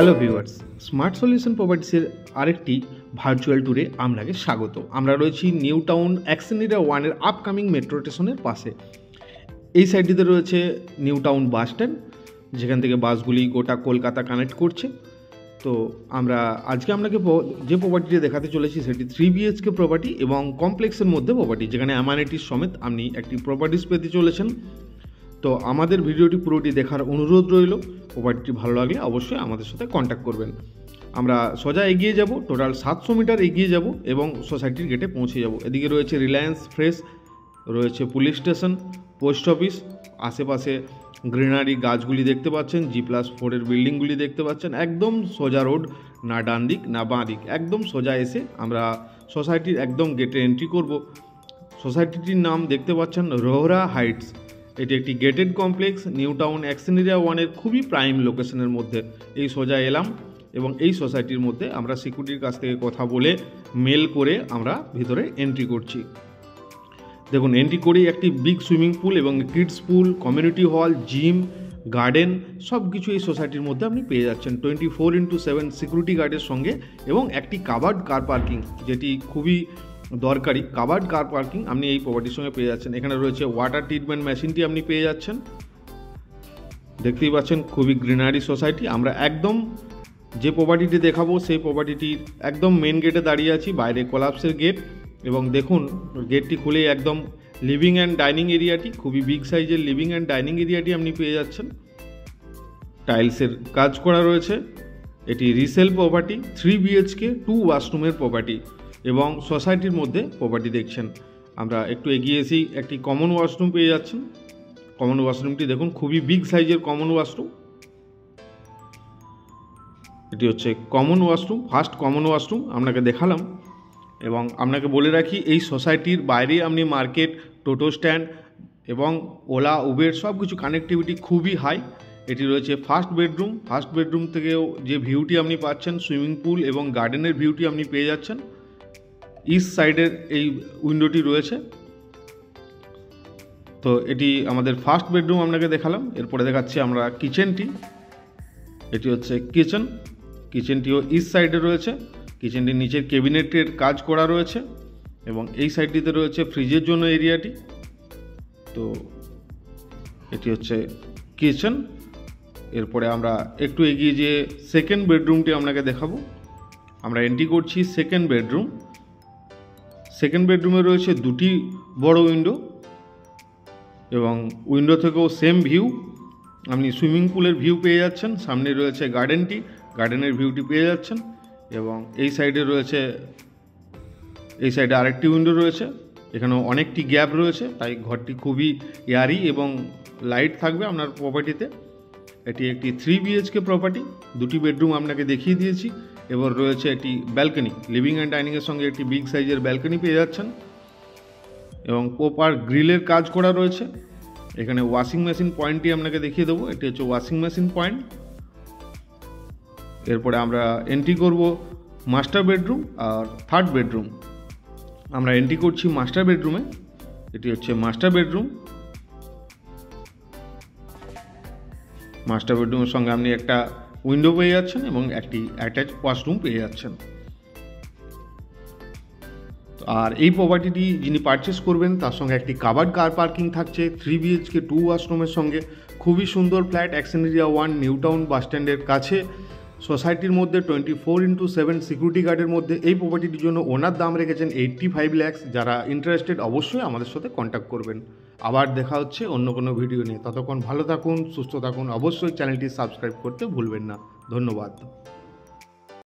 Hello viewers, smart solution প্রপার্টিসের আরেকটি virtual ট্যুরে আপনাকে স্বাগত। আমরা রয়েছি নিউ টাউন অ্যাক্সেনিরা 1-এর আপকামিং মেট্রো স্টেশনের পাশে। এই সাইডটিতে রয়েছে নিউ টাউন বাস স্ট্যান্ড, যেখান থেকে বাসগুলি গোটা কলকাতা কানেক্ট করছে। তো আমরা আজকে আপনাকে যে প্রপার্টিটি দেখাতে চলেছি সেটি 3 BHK প্রপার্টি এবং কমপ্লেক্সের মধ্যে প্রপার্টি, যেখানে অ্যামানিটির সমেত আপনি একটি প্রপার্টিস পেতে চলেছেন। তো আমাদের ভিডিওটি পুরোটি দেখার অনুরোধ রইল। প্রপার্টিটি ভালো লাগলে অবশ্যই আমাদের সাথে কন্ট্যাক্ট করবেন। আমরা সোজা এগিয়ে যাব, টোটাল 700 মিটার এগিয়ে যাব এবং সোসাইটির গেটে পৌঁছে যাব। এদিকে রয়েছে রিলায়েন্স ফ্রেশ, রয়েছে পুলিশ স্টেশন, পোস্ট অফিস, আশেপাশে গ্রিনারি গাছগুলি দেখতে পাচ্ছেন, G+4-এর বিল্ডিংগুলি দেখতে পাচ্ছেন। একদম সোজা রোড, না ডান দিক না বাঁ দিক, একদম সোজা এসে আমরা সোসাইটির একদম গেটে এন্ট্রি করব। সোসাইটিটির নাম দেখতে পাচ্ছেন রোহরা হাইটস। এটি একটি গেটেড কমপ্লেক্স, নিউ টাউন অ্যাক্সেনিরা 1-এর খুবই প্রাইম লোকেশনের মধ্যে। এই সোজা এলাম এবং এই সোসাইটির মধ্যে আমরা সিকিউরিটির কাছ থেকে কথা বলে মেল করে আমরা ভিতরে এন্ট্রি করছি। দেখুন, এন্ট্রি করেই একটি বিগ সুইমিং পুল এবং কিডস পুল, কমিউনিটি হল, জিম, গার্ডেন সব কিছু এই সোসাইটির মধ্যে আপনি পেয়ে যাচ্ছেন 24x7 সিকিউরিটি গার্ডের সঙ্গে, এবং একটি কাভার্ড কার পার্কিং, যেটি খুবই দরকারি। কাভার্ড কার পার্কিং আপনি এই প্রপার্টির সঙ্গে পেয়ে যাচ্ছেন। এখানে রয়েছে ওয়াটার ট্রিটমেন্ট মেশিনটি আপনি পেয়ে যাচ্ছেন। দেখতেই পাচ্ছেন খুবই গ্রিনারি সোসাইটি। আমরা একদম যে প্রপার্টিটি দেখাবো সেই প্রপার্টিটির একদম মেন গেটে দাঁড়িয়ে আছি, বাইরে কোলাপসের গেট, এবং দেখুন গেটটি খুলে একদম লিভিং অ্যান্ড ডাইনিং এরিয়াটি, খুবই বিগ সাইজের লিভিং অ্যান্ড ডাইনিং এরিয়াটি আপনি পেয়ে যাচ্ছেন। টাইলসের কাজ করা রয়েছে। এটি রিসেল প্রপার্টি, 3 BHK 2 ওয়াশরুমের প্রপার্টি এবং সোসাইটির মধ্যে প্রপার্টি দেখছেন। আমরা একটু এগিয়ে এসেই একটি কমন ওয়াশরুম পেয়ে যাচ্ছেন। কমন ওয়াশরুমটি দেখুন খুবই বিগ সাইজের কমন ওয়াশরুম। এটি হচ্ছে common washroom, first common washroom আপনাকে দেখালাম। এবং আপনাকে বলে রাখি, এই সোসাইটির বাইরে আপনি মার্কেট, টোটো স্ট্যান্ড এবং ওলা, উবের সব কিছু কানেক্টিভিটি খুবই হাই। এটি রয়েছে ফার্স্ট বেডরুম। ফার্স্ট বেডরুম থেকেও যে ভিউটি আপনি পাচ্ছেন, সুইমিং পুল এবং গার্ডেনের ভিউটি আপনি পেয়ে যাচ্ছেন। ইস্ট সাইডের এই উইন্ডোটি রয়েছে। তো এটি আমাদের ফার্স্ট বেডরুম আপনাকে দেখালাম। এরপরে দেখাচ্ছি আমরা কিচেনটি। এটি হচ্ছে কিচেন। কিচেনটিও ইস্ট সাইডে রয়েছে। কিচেনটির নিচের ক্যাবিনেটের কাজ করা রয়েছে এবং এই সাইডটিতে রয়েছে ফ্রিজের জন্য এরিয়াটি। তো এটি হচ্ছে কিচেন। এরপরে আমরা একটু এগিয়ে যে সেকেন্ড বেডরুমটি আপনাকে দেখাবো। আমরা এন্ট্রি করছি সেকেন্ড বেডরুম। সেকেন্ড বেডরুমে রয়েছে দুটি বড় উইন্ডো এবং উইন্ডো থেকেও সেম ভিউ। আপনি সুইমিং পুলের ভিউ পেয়ে যাচ্ছেন। সামনে রয়েছে গার্ডেনটি, গার্ডেনের ভিউটি পেয়ে যাচ্ছেন। এবং এই সাইডে রয়েছে, এই সাইডে আরেকটি উইন্ডো রয়েছে। এখানেও অনেকটি গ্যাপ রয়েছে, তাই ঘরটি খুবই এয়ারি এবং লাইট থাকবে আপনার প্রপার্টিতে। এটি একটি 3 BHK প্রপার্টি। দুটি বেডরুম আপনাকে দেখিয়ে দিয়েছি। এবার রয়েছে একটি ব্যালকনি, লিভিং অ্যান্ড ডাইনিংয়ের সঙ্গে একটি বিগ সাইজের ব্যালকনি পেয়ে যাচ্ছেন এবং প্রপার গ্রিলের কাজ করা রয়েছে। এখানে ওয়াশিং মেশিন পয়েন্টটি আপনাকে দেখিয়ে দেবো। এটি হচ্ছে ওয়াশিং মেশিন পয়েন্ট। এরপরে আমরা এন্ট্রি করব মাস্টার বেডরুম আর থার্ড বেডরুম। আমরা এন্ট্রি করছি মাস্টার বেডরুমে। এটি হচ্ছে মাস্টার বেডরুম। মাস্টার বেডরুমের সঙ্গে আপনি একটা উইন্ডো পেয়ে যাচ্ছেন এবং একটি অ্যাটাচ ওয়াশরুম পেয়ে যাচ্ছেন। আর এই প্রপার্টিটি যিনি পারচেস করবেন তার সঙ্গে একটি কাভার্ড কার পার্কিং থাকছে 3 BHK 2 ওয়াশরুমের সঙ্গে। খুবই সুন্দর ফ্ল্যাট, অ্যাক্সেনিরা 1 নিউ টাউন বাস স্ট্যান্ডের কাছে, সোসাইটির মধ্যে 24x7 সিকিউরিটি গার্ডের মধ্যে। এই প্রপার্টিটির জন্য ওনার দাম রেখেছেন 85 lakhs। যারা ইন্টারেস্টেড অবশ্যই আমাদের সাথে কন্ট্যাক্ট করবেন। আবার দেখা হচ্ছে অন্য কোনো ভিডিও নিয়ে। ততক্ষণ ভালো থাকুন, সুস্থ থাকুন। অবশ্যই চ্যানেলটি সাবস্ক্রাইব করতে ভুলবেন না। ধন্যবাদ।